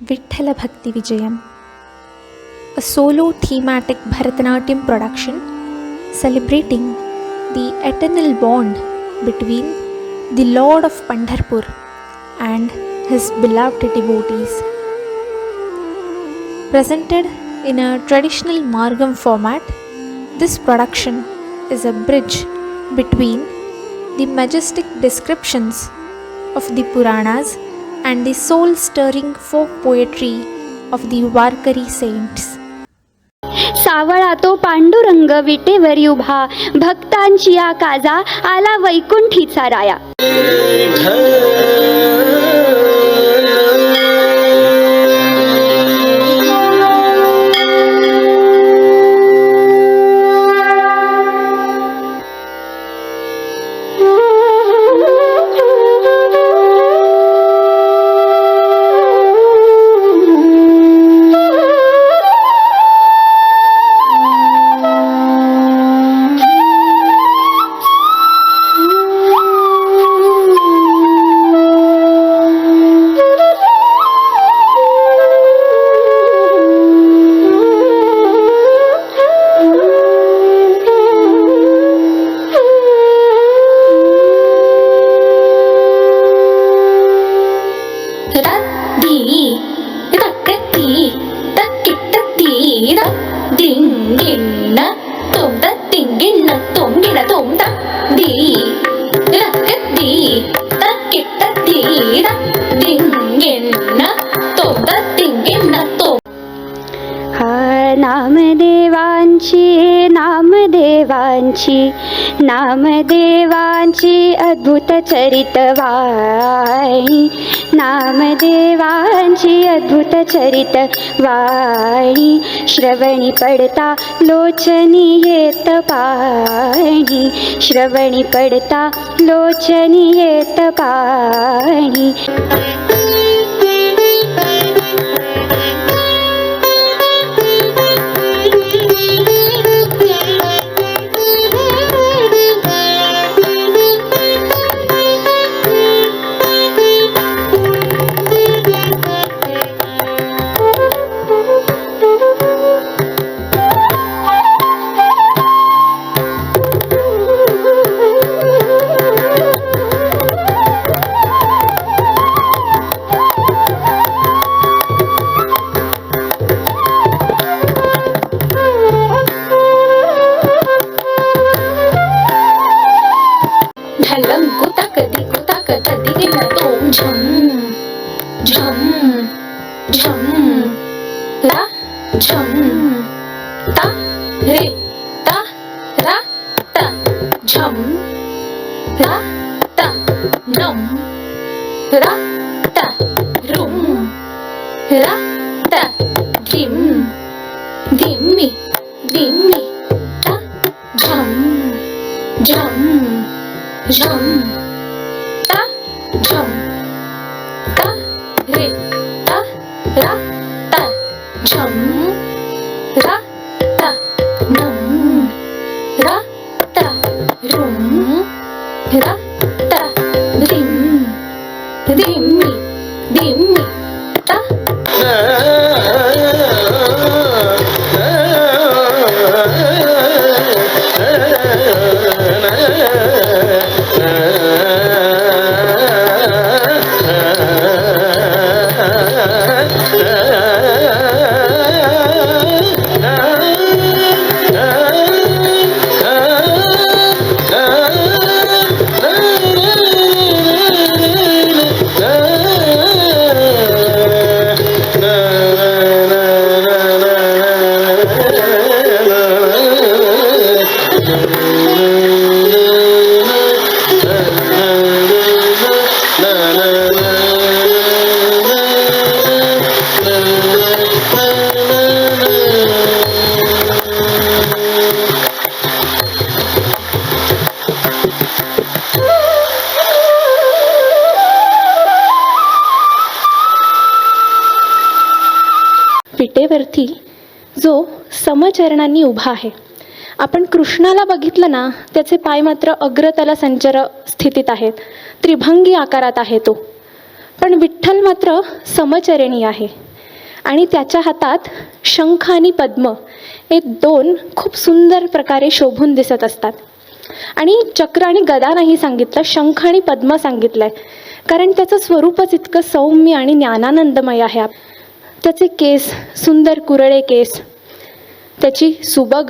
Vithala Bhakti Vijayam, a solo thematic Bharatanatyam production celebrating the eternal bond between the Lord of Pandharpur and his beloved devotees. Presented in a traditional Margam format, this production is a bridge between the majestic descriptions of the Puranas and the soul-stirring folk poetry of the Varkari saints. सावळा तो पांडुरंग विटेवरी उभा, भक्तांची या काजा आला वैकुंठीचा राया. नामदेवांची अद्भुत चरितवाणी, नामदेवांची अद्भुत चरितवाणी, श्रवणी पडता लोचनी येत पाणी, श्रवणी पडता लोचनी येत पाणी. विटेवरती जो समचरणांनी उभा आहे. आपण कृष्णाला बघितलं ना, त्याचे पाय मात्र अग्रतला संचर स्थितीत आहेत, त्रिभंगी आकारात आहे तो. पण विठ्ठल मात्र समचरणी आहे. आणि त्याच्या हातात शंख आणि पद्म हे दोन खूप सुंदर प्रकारे शोभून दिसत असतात. आणि चक्र आणि गदा नाही सांगितलं, शंख आणि पद्म सांगितलं आहे, कारण त्याचं स्वरूपच इतकं सौम्य आणि ज्ञानानंदमय आहे. त्याचे केस सुंदर कुरळे केस, त्याची सुबग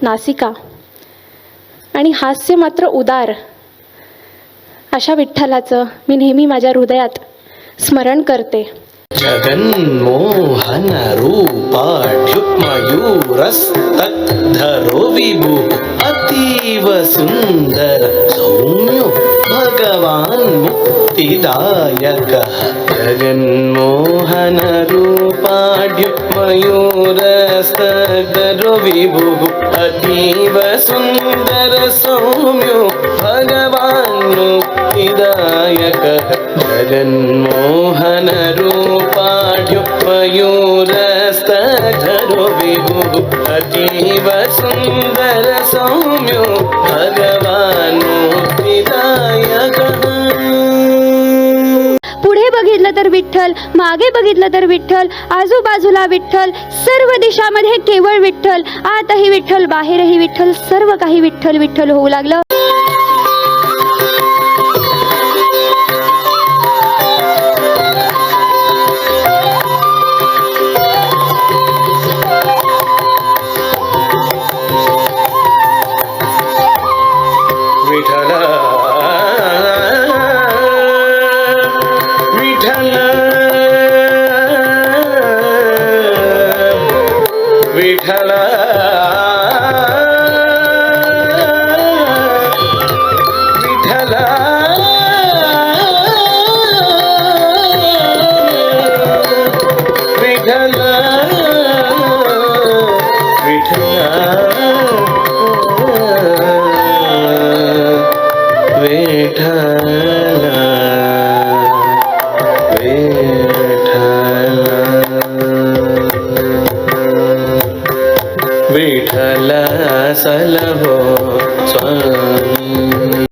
नासिका आणि हास्य मात्र उदार, अशा विठ्ठलाचं मी नेहमी माझ्या हृदयात स्मरण करते. जगन्मोहन रूपाढ्युमयूरस्तद्धरो विभु अतीव सुंदर सौम्यो भगवान् मुक्तिदायकः. जगन्मोहन रूपाढ्युमयूरस्तद्धरो विभु अतीव सुंदर सौम्यो भगवान् मुक्तिदायकः. जगन्मोहन रूपाढ्युमयूरस्तद्धरो विभुः अतीव सुंदर सौम्यो भगवान् मुक्तिदायकः. पुढे बघितलं तर विठ्ठल, मागे बघितलं तर विठ्ठल, आजूबाजूला विठ्ठल, सर्व दिशामध्ये केवळ विठ्ठल, आतही विठ्ठल, बाहेरही विठ्ठल, सर्व काही विठ्ठल विठ्ठल होऊ लागलं. विठ्ठल विठ्ठल विठ्ठल विठ्ठल विठ्ठल विठ्ठल सलभो स्वामी.